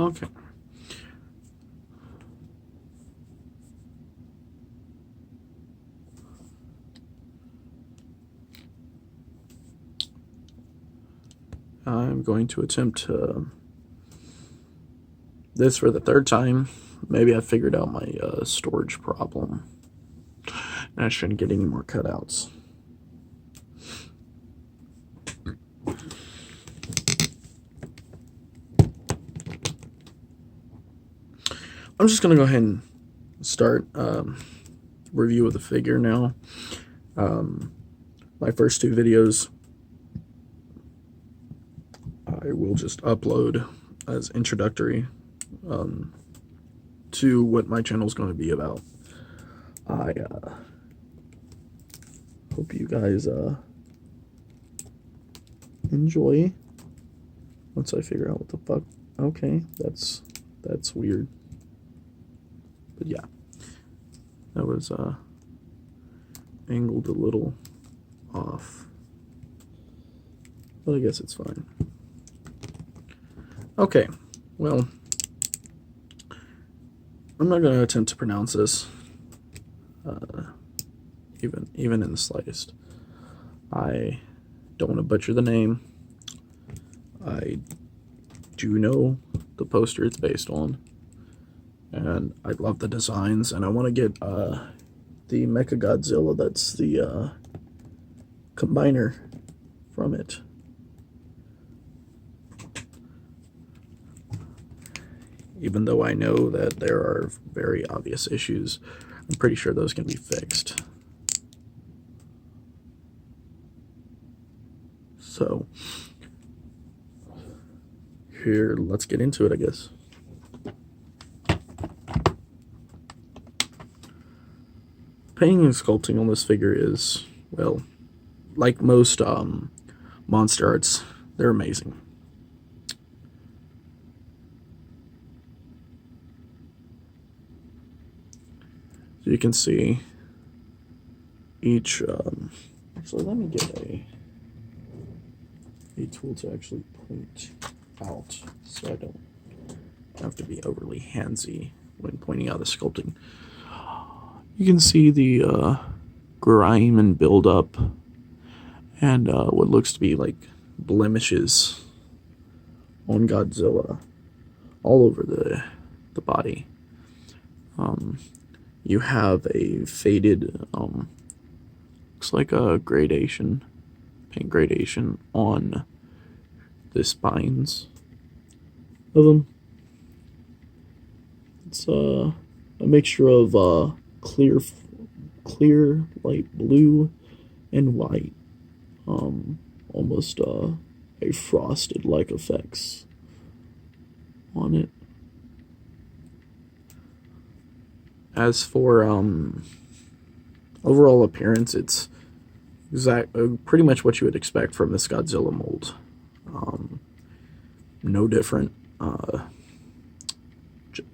Okay. I'm going to attempt this for the third time. Maybe I figured out my storage problem, and I shouldn't get any more cutouts. I'm just going to go ahead and start review of the figure now. My first two videos I will just upload as introductory to what my channel is going to be about. I hope you guys enjoy. Once I figure out what the fuck. Okay, that's weird. But yeah, that was angled a little off, but I guess it's fine. Okay, well, I'm not going to attempt to pronounce this, even in the slightest. I don't want to butcher the name. I do know the poster it's based on, and I love the designs, and I want to get the Mecha Godzilla that's the combiner from it. Even though I know that there are very obvious issues, I'm pretty sure those can be fixed. So, here, let's get into it, I guess. Painting and sculpting on this figure is, well, like most monster arts, they're amazing. So you can see each, actually let me get a tool to actually point out so I don't have to be overly handsy when pointing out the sculpting. You can see the grime and buildup and what looks to be like blemishes on Godzilla all over the body. You have a faded, looks like a gradation, paint gradation on the spines of them. It's a mixture of clear light blue and white, almost a frosted like effects on it. As for overall appearance, it's pretty much what you would expect from this Godzilla mold. No different.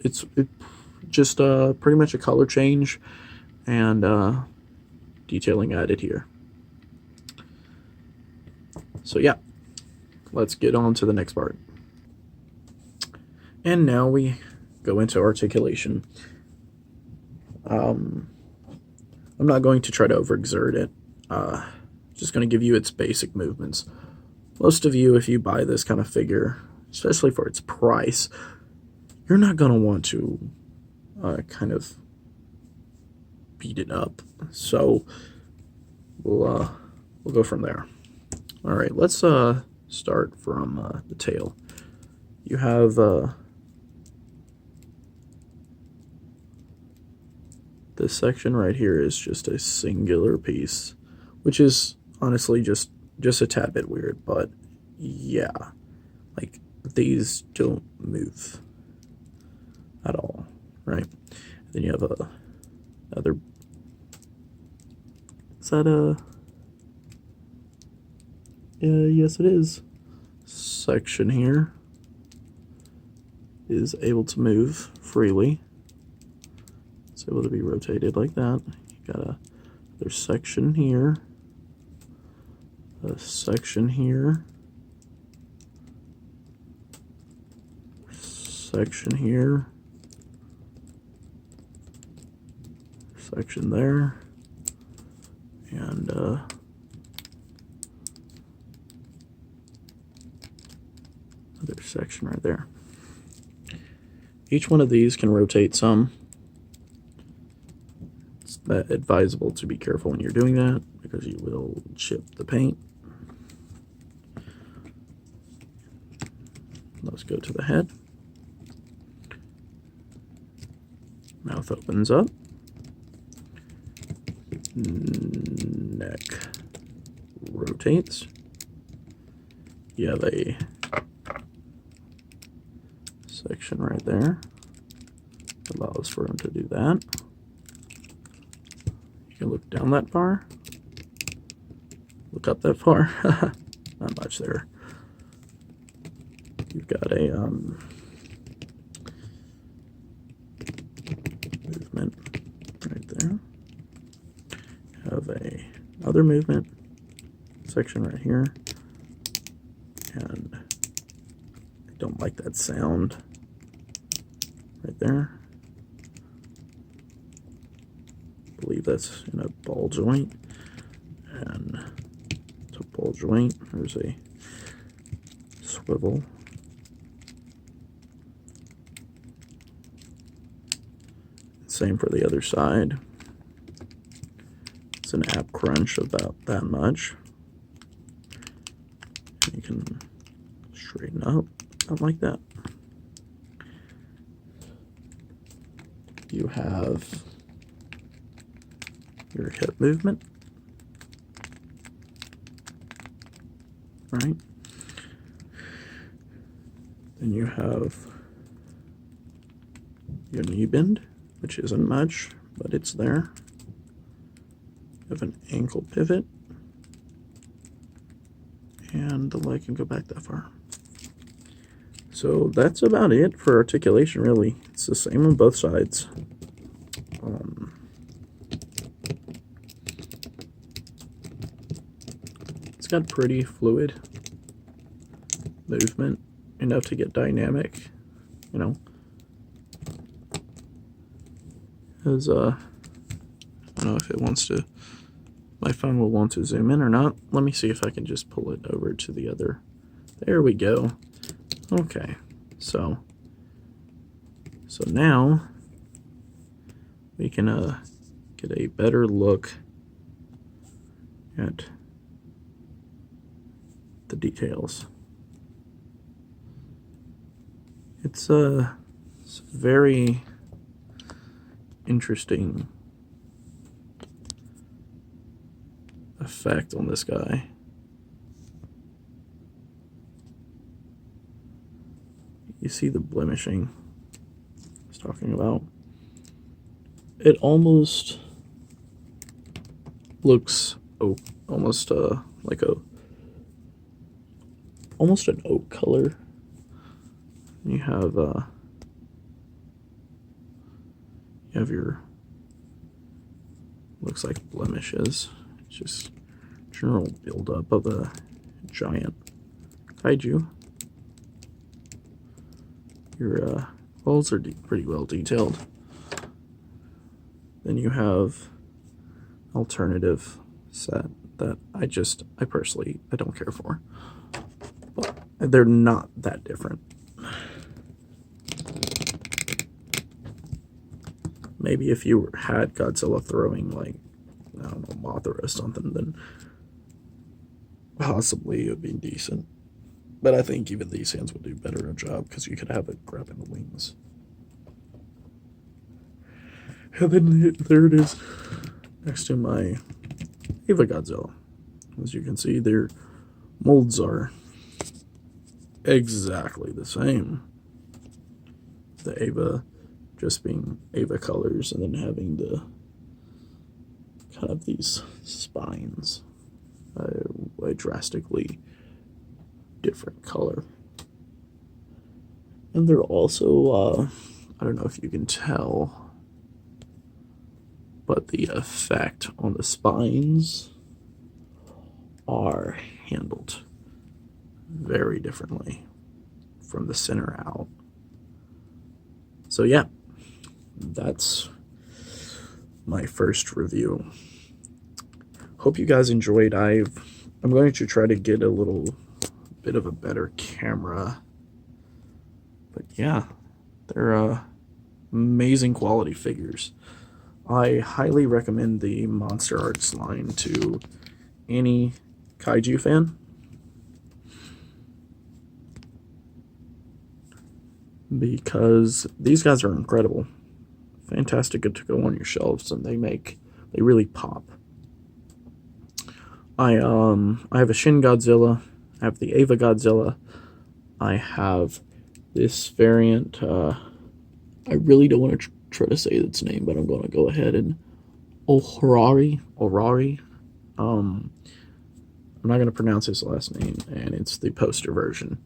It's just pretty much a color change and detailing added here. So yeah, let's get on to the next part. And now we go into articulation. I'm not going to try to overexert it. Just going to give you its basic movements. Most of you, if you buy this kind of figure, especially for its price, you're not going to want to kind of beat it up. So we'll go from there. All right, let's start from the tail. You have this section right here is just a singular piece, which is honestly just a tad bit weird, but yeah, like these don't move at all, right? Then you have another, is that a, yes it is, section here is able to move freely. It's able to be rotated like that. You got another section here, a section here, section here, section there, and another section right there. Each one of these can rotate some. It's advisable to be careful when you're doing that because you will chip the paint. Let's go to the head. Mouth opens up. Neck rotates. You have a section right there. Allows for him to do that. You can look down that far. Look up that far. Not much there. You've got a movement right there. Have another movement section right here. And I don't like that sound right there. I believe that's in a ball joint. And it's a ball joint. There's a swivel. Same for the other side. It's an app crunch about that much. You can straighten up like that. You have your hip movement, right? Then you have your knee bend, which isn't much, but it's there. You have an ankle pivot, and the leg can go back that far. So that's about it for articulation, really. It's the same on both sides. It's got pretty fluid movement, enough to get dynamic, you know. As I don't know if it wants to, my phone will want to zoom in or not. Let me see if I can just pull it over to the other. There we go. Okay, so now we can get a better look at the details. It's very interesting effect on this guy. You see the blemishing I was talking about. It almost looks almost like almost an oak color. You have your, looks like blemishes. It's just general buildup of a giant kaiju. Your walls are pretty well detailed. Then you have alternative set that I personally don't care for. But they're not that different. Maybe if you had Godzilla throwing, like, I don't know, Mothra or something, then possibly it would be decent. But I think even these hands would do better a job because you could have it grabbing the wings. And then there it is next to my Eva Godzilla. As you can see, their molds are exactly the same. The Eva just being Eva colors and then having the kind of these spines, a drastically different color. And they're also, I don't know if you can tell, but the effect on the spines are handled very differently from the center out. So yeah, that's my first review. Hope you guys enjoyed. I'm going to try to get a little bit of a better camera. But yeah, they're amazing quality figures. I highly recommend the Monster Arts line to any kaiju fan. Because these guys are incredible. Fantastic to go on your shelves, and they really pop. I have a Shin Godzilla, I have the Eva Godzilla, I have this variant, I really don't want to try to say its name, but I'm going to go ahead and Ohrai. I'm not going to pronounce his last name, and it's the poster version.